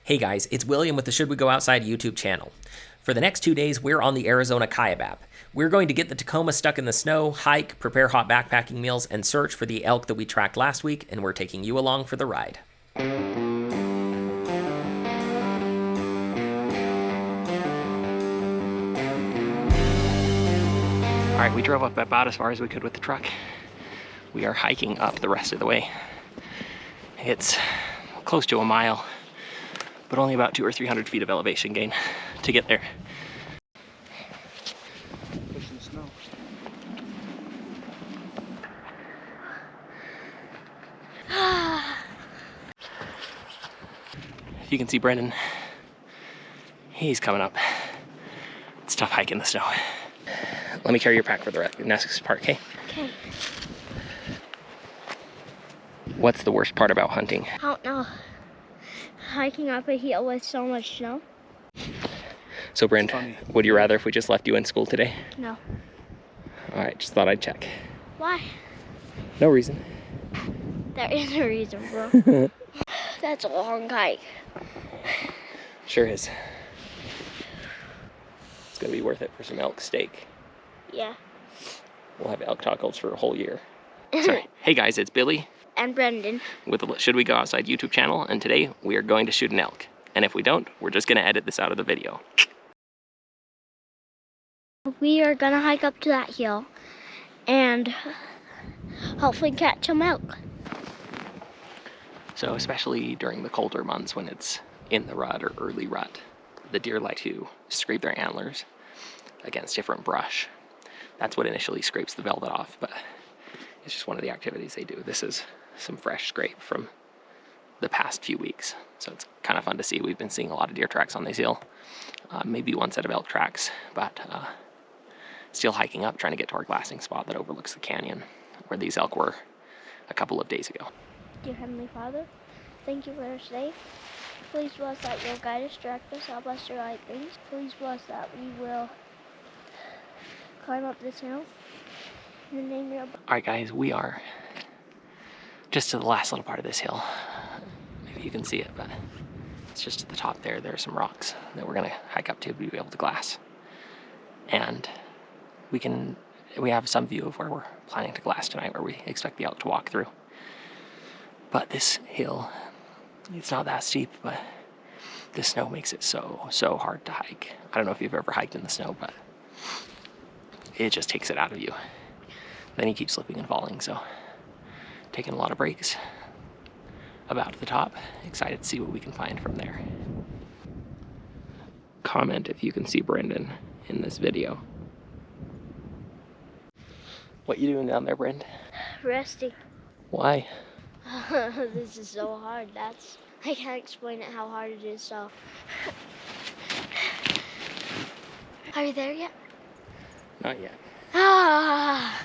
Hey guys, it's William with the Should We Go Outside YouTube channel. For the next 2 days, we're on the Arizona Kaibab. We're going to get the Tacoma stuck in the snow, hike, prepare hot backpacking meals, and search for the elk that we tracked last week, and we're taking you along for the ride. Alright, we drove up about as far as we could with the truck. We are hiking up the rest of the way. It's close to a mile, but only about 200 or 300 feet of elevation gain to get there. Pushing the snow. If you can see Brendan, he's coming up. It's tough hiking the snow. Let me carry your pack for the next part, okay? Okay. What's the worst part about hunting? I don't know. Hiking up a hill with so much snow. So Brent, would you rather if we just left you in school today? No. Alright, just thought I'd check. Why? No reason. There is a reason, bro. That's a long hike. Sure is. It's gonna be worth it for some elk steak. Yeah. We'll have elk tacos for a whole year. Sorry. Hey guys, it's Billy And Brendan. with the Should We Go Outside YouTube channel, and today we are going to shoot an elk. And if we don't, we're just gonna edit this out of the video. We are gonna hike up to that hill and hopefully catch some elk. So especially during the colder months when it's in the rut or early rut, the deer like to scrape their antlers against different brush. That's what initially scrapes the velvet off, but it's just one of the activities they do. This is some fresh scrape from the past few weeks, so it's kind of fun to see. We've been seeing a lot of deer tracks on this hill, maybe one set of elk tracks, but still hiking up, trying to get to our glassing spot that overlooks the canyon where these elk were a couple of days ago. Dear Heavenly Father, thank you for this day. Please bless that you'll guide us, direct us, help us to right things. Please bless that we will climb up this hill. In the name of your... Alright guys, we are just to the last little part of this hill. Maybe you can see it, but it's just at the top there. There are some rocks that we're gonna hike up to be able to glass. And we have some view of where we're planning to glass tonight, where we expect the elk to walk through. But this hill, it's not that steep, but the snow makes it so hard to hike. I don't know if you've ever hiked in the snow, but it just takes it out of you. Then you keep slipping and falling, so taking a lot of breaks. About to the top, excited to see what we can find from there. Comment if you can see Brendan in this video. What you doing down there, Brendan? Resting. Why? This is so hard. I can't explain it how hard it is, so. Are you there yet? Not yet. Ah!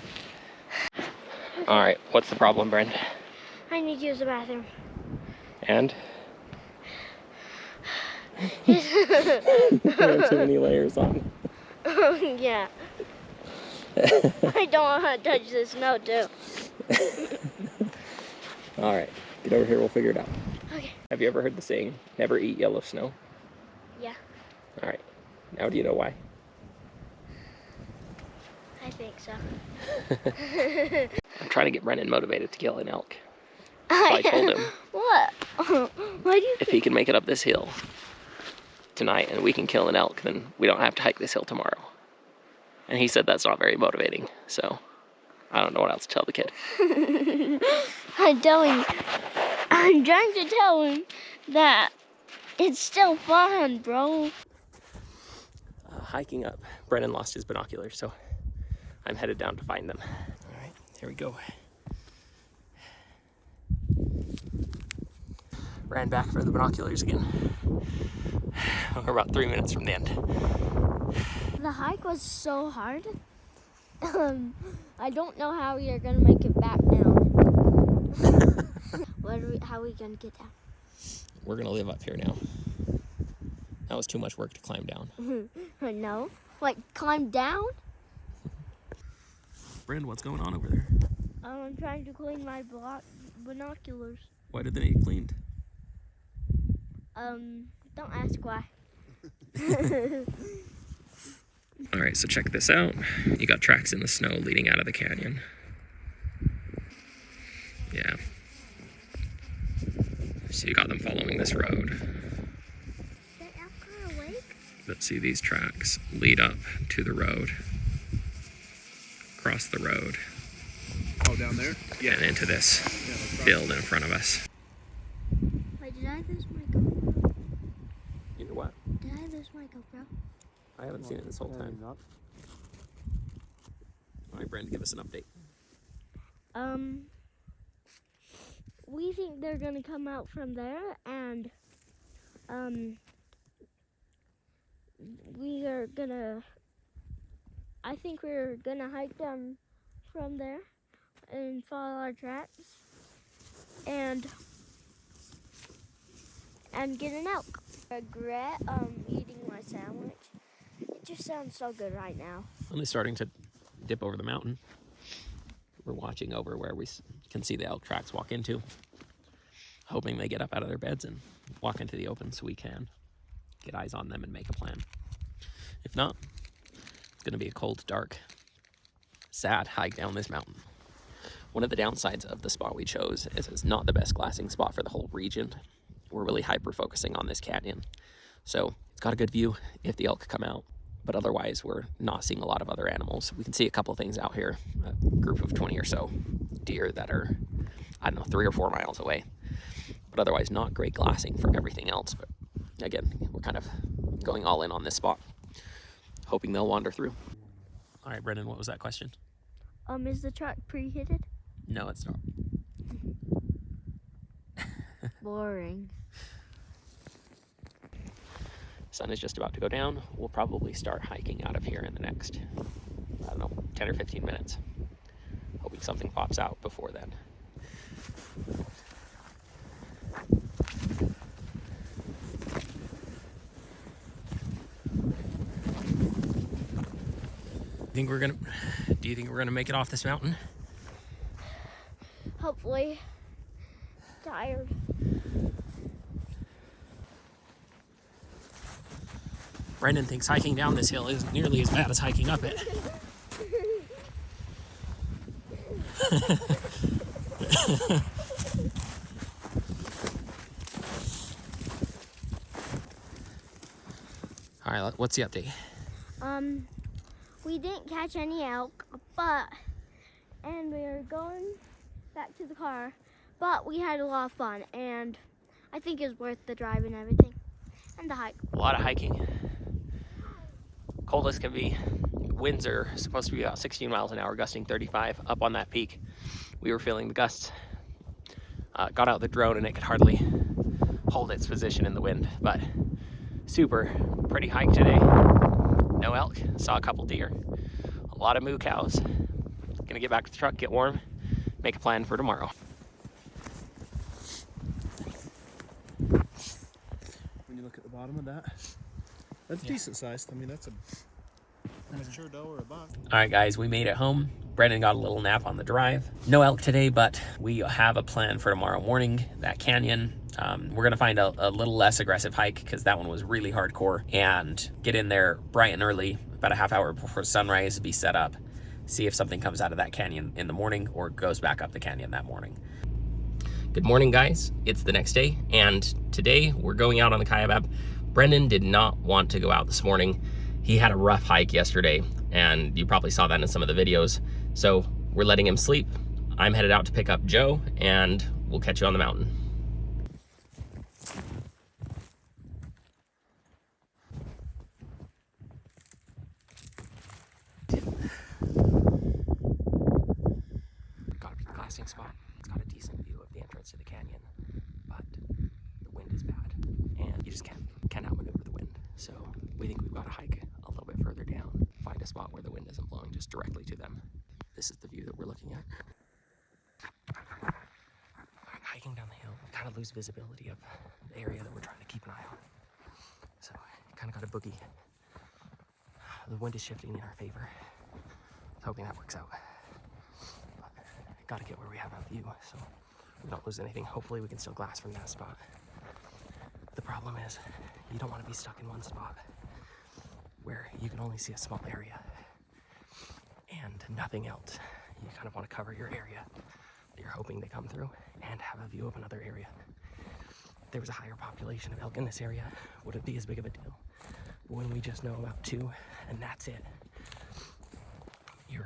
Alright, what's the problem, Brendan? I need to use the bathroom. And? You have too many layers on. Yeah. I don't want to touch the snow, too. Alright, get over here, we'll figure it out. Okay. Have you ever heard the saying, never eat yellow snow? Yeah, Alright, now do you know why? I think so. I'm trying to get Brendan motivated to kill an elk. So I told him What? Why do you if he can make it up this hill tonight and we can kill an elk, then we don't have to hike this hill tomorrow. And he said that's not very motivating, so I don't know what else to tell the kid. I'm trying to tell him that it's still fun, bro. Hiking up, Brendan lost his binoculars, so I'm headed down to find them. All right, here we go. Ran back for the binoculars again. We're about 3 minutes from the end. The hike was so hard. I don't know how we are gonna make it back now. How are we gonna get down? We're gonna live up here now. That was too much work to climb down. No. Like, climb down? Brand, what's going on over there? I'm trying to clean my binoculars. Why did they need cleaned? Don't ask why. All right, so check this out. You got tracks in the snow leading out of the canyon. Yeah. So you got them following this road. Is that elk awake? But see, these tracks lead up to the road, across the road. Oh, down there? Yeah. And into this field in front of us. Wait, did I lose my GoPro? You know what? Did I lose my GoPro? I haven't seen it this whole time. All right, Brandon, give us an update. We think they're gonna come out from there, and I think we're gonna hike them from there and follow our tracks and get an elk. I regret eating my sandwich. It just sounds so good right now. Only starting to dip over the mountain. We're watching over where we can see the elk tracks walk into, hoping they get up out of their beds and walk into the open so we can get eyes on them and make a plan. If not, it's going to be a cold, dark, sad hike down this mountain. One of the downsides of the spot we chose is it's not the best glassing spot for the whole region. We're really hyper-focusing on this canyon. So it's got a good view if the elk come out, but otherwise we're not seeing a lot of other animals. We can see a couple things out here, a group of 20 or so deer that are, I don't know, 3 or 4 miles away, but otherwise not great glassing for everything else. But again, we're kind of going all in on this spot, hoping they'll wander through. All right, Brendan, what was that question? Is the track preheated? No, it's not. Boring. Sun is just about to go down. We'll probably start hiking out of here in the next, I don't know, 10 or 15 minutes. Hoping something pops out before then. Do you think we're gonna make it off this mountain? Hopefully. Tired. Brendan thinks hiking down this hill isn't nearly as bad as hiking up it. All right, what's the update? We didn't catch any elk, and we were going back to the car, but we had a lot of fun, and I think it's worth the drive and everything, and the hike. A lot of hiking. Cold as can be. Winds are supposed to be about 16 miles an hour, gusting 35 up on that peak. We were feeling the gusts. Got out the drone and it could hardly hold its position in the wind, but super pretty hike today. No elk, saw a couple deer, a lot of moo cows. Gonna get back to the truck, get warm, make a plan for tomorrow. When you look at the bottom of that, that's decent sized. I mean, that's a mature doe or a buck. All right, guys, we made it home. Brendan got a little nap on the drive. No elk today, but we have a plan for tomorrow morning. That canyon, we're gonna find a little less aggressive hike because that one was really hardcore, and get in there bright and early, about a half hour before sunrise, be set up, see if something comes out of that canyon in the morning or goes back up the canyon that morning. Good morning, guys. It's the next day, and today we're going out on the Kaibab. Brendan did not want to go out this morning. He had a rough hike yesterday, and you probably saw that in some of the videos. So we're letting him sleep. I'm headed out to pick up Joe, and we'll catch you on the mountain. Got a glassing spot. It's got a decent view of the entrance to the canyon, but the wind is bad, and you just can't outmaneuver the wind. So we think we've got to hike a little bit further down, find a spot where the wind isn't blowing just directly to them. This is the view that we're looking at. Hiking down the hill, we kind of lose visibility of the area that we're trying to keep an eye on. So kind of got a boogie. The wind is shifting in our favor. Hoping that works out. But got to get where we have a view so we don't lose anything. Hopefully we can still glass from that spot. The problem is you don't want to be stuck in one spot where you can only see a small area and nothing else. You kind of want to cover your area that you're hoping to come through and have a view of another area. If there was a higher population of elk in this area, would it be as big of a deal? But when we just know about 2 and that's it, you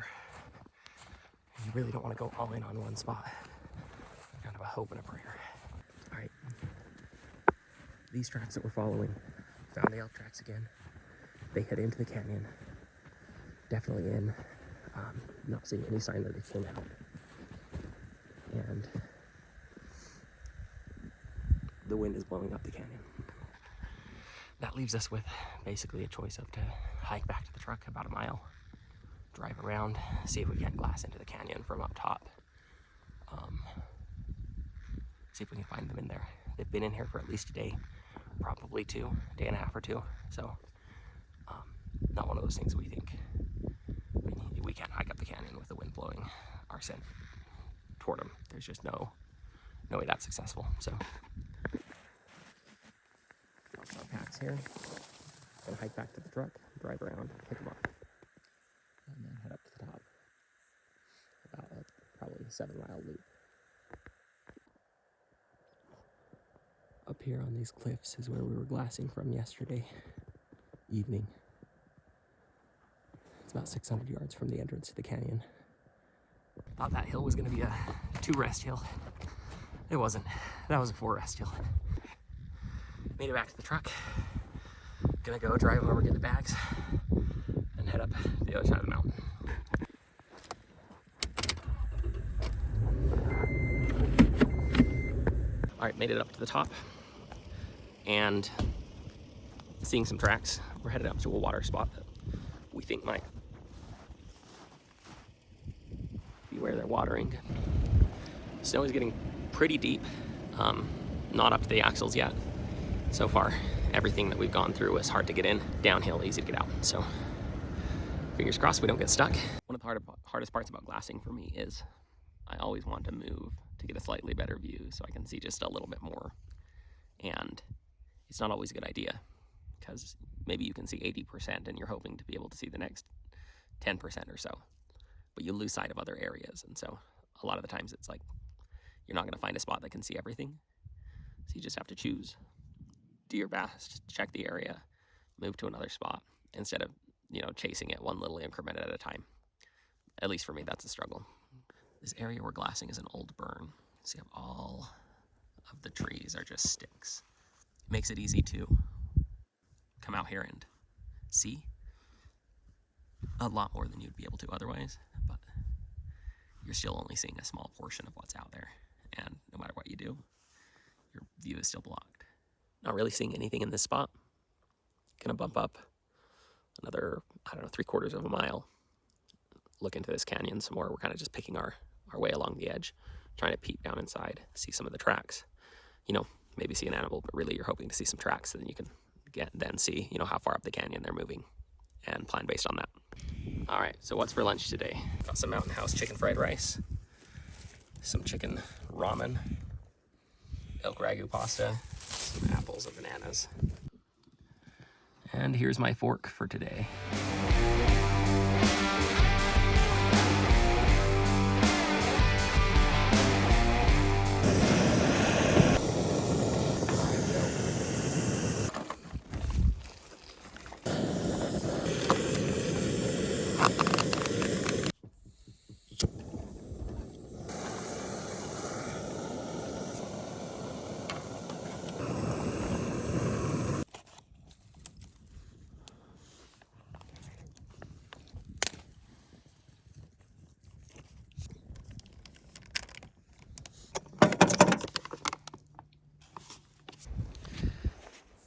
really don't want to go all in on one spot. Kind of a hope and a prayer. All right, these tracks that we're following, found the elk tracks again. They head into the canyon, definitely in. Not seeing any sign that they came out. And the wind is blowing up the canyon. That leaves us with basically a choice of to hike back to the truck about a mile, drive around, see if we can glass into the canyon from up top. See if we can find them in there. They've been in here for at least a day, probably 2, day and a half or 2. So not one of those things we think. I mean, we can't hike up the canyon with the wind blowing our scent toward them. There's just no way that's successful. So our packs here. Gonna hike back to the truck, drive around, pick them up, and then head up to the top. About probably a 7-mile loop. Up here on these cliffs is where we were glassing from yesterday evening. It's about 600 yards from the entrance to the canyon. Thought that hill was gonna be a 2-rest hill. It wasn't. That was a 4-rest hill. Made it back to the truck. Gonna go drive over, get the bags, and head up the other side of the mountain. All right, made it up to the top and seeing some tracks. We're headed up to a water spot that we think might be where they're watering. Snow is getting pretty deep, not up to the axles yet. So far, everything that we've gone through is hard to get in, downhill, easy to get out. So fingers crossed we don't get stuck. One of the hardest parts about glassing for me is I always want to move to get a slightly better view so I can see just a little bit more. And it's not always a good idea because maybe you can see 80% and you're hoping to be able to see the next 10% or so, but you lose sight of other areas. And so a lot of the times it's like, you're not gonna find a spot that can see everything. So you just have to choose. Do your best, check the area, move to another spot instead of, chasing it one little increment at a time. At least for me, that's a struggle. This area we're glassing is an old burn. See how all of the trees are just sticks. It makes it easy to come out here and see a lot more than you'd be able to otherwise, but you're still only seeing a small portion of what's out there. And no matter what you do, your view is still blocked. Not really seeing anything in this spot. Gonna bump up another, 3/4 of a mile. Look into this canyon some more. We're kind of just picking our way along the edge, trying to peep down inside, see some of the tracks. Maybe see an animal, but really you're hoping to see some tracks, so then you can then see, how far up the canyon they're moving and plan based on that. All right, so what's for lunch today? Got some Mountain House chicken fried rice, some chicken ramen, elk ragu pasta, some apples and bananas. And here's my fork for today.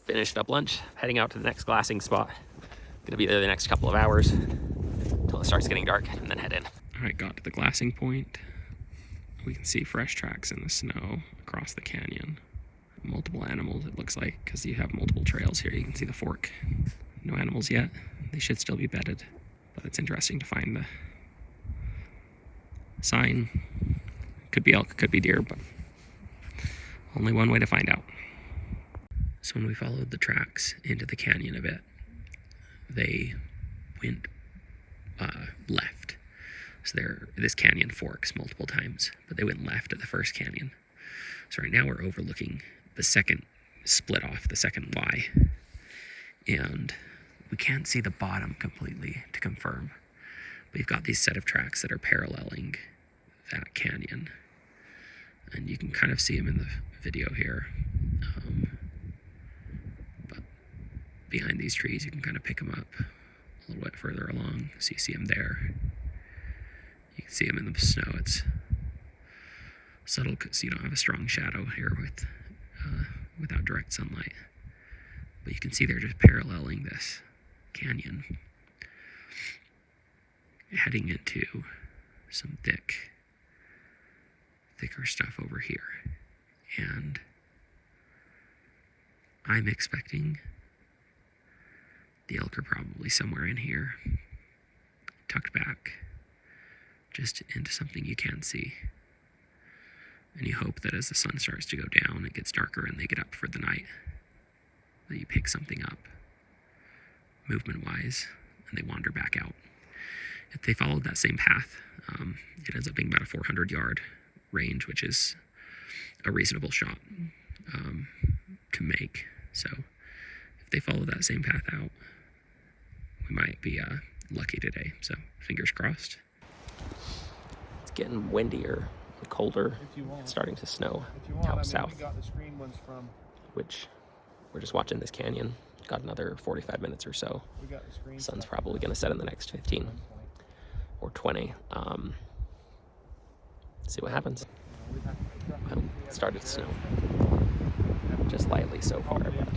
Finished up lunch, heading out to the next glassing spot. Gonna be there the next couple of hours until it starts getting dark and then head in. All right, got to the glassing point. We can see fresh tracks in the snow across the canyon. Multiple animals, it looks like, because you have multiple trails here. You can see the fork. No animals yet. They should still be bedded, but it's interesting to find the sign. Could be elk, could be deer, but only one way to find out. So when we followed the tracks into the canyon a bit, they went left. So this canyon forks multiple times, but they went left at the first canyon. So right now we're overlooking the second split off, the second Y. And we can't see the bottom completely to confirm. We've got these set of tracks that are paralleling that canyon. And you can kind of see them in the video here. But behind these trees, you can kind of pick them up a little bit further along. So you see them there. You can see them in the snow. It's subtle because you don't have a strong shadow here without direct sunlight. But you can see they're just paralleling this canyon, heading into some thicker stuff over here. And I'm expecting the elk are probably somewhere in here, tucked back just into something you can't see. And you hope that as the sun starts to go down, it gets darker and they get up for the night, that you pick something up movement-wise and they wander back out. If they followed that same path, it ends up being about a 400-yard range, which is a reasonable shot to make. So if they follow that same path out, we might be lucky today. So fingers crossed. It's getting windier, colder. It's starting to snow out south, which we're just watching this canyon. Got another 45 minutes or so. Sun's probably going to set in the next 15 or 20. See what happens. Well, it started to snow. Just lightly so far, but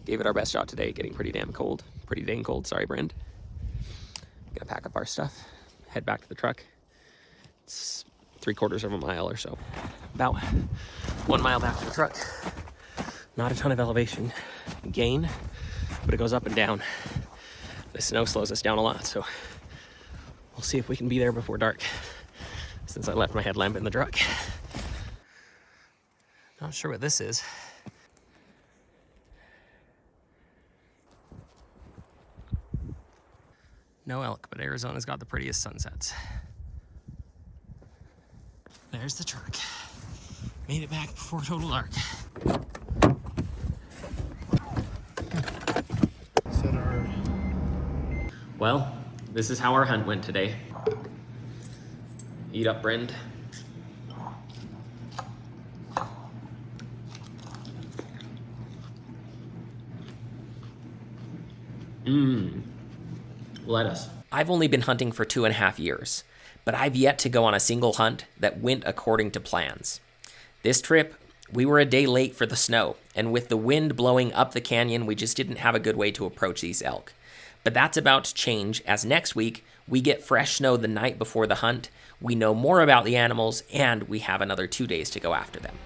gave it our best shot today, getting pretty dang cold. Sorry, Brand. Gonna pack up our stuff, head back to the truck. It's 3/4 of a mile or so. About 1 mile back to the truck. Not a ton of elevation gain, but it goes up and down. The snow slows us down a lot, so we'll see if we can be there before dark, since I left my headlamp in the truck. Not sure what this is. No elk, but Arizona's got the prettiest sunsets. There's the truck. Made it back before total dark. Well, this is how our hunt went today. Eat up, Brend. Lettuce. I've only been hunting for 2.5 years, but I've yet to go on a single hunt that went according to plans. This trip, we were a day late for the snow, and with the wind blowing up the canyon, we just didn't have a good way to approach these elk. But that's about to change, as next week, we get fresh snow the night before the hunt, we know more about the animals, and we have another 2 days to go after them.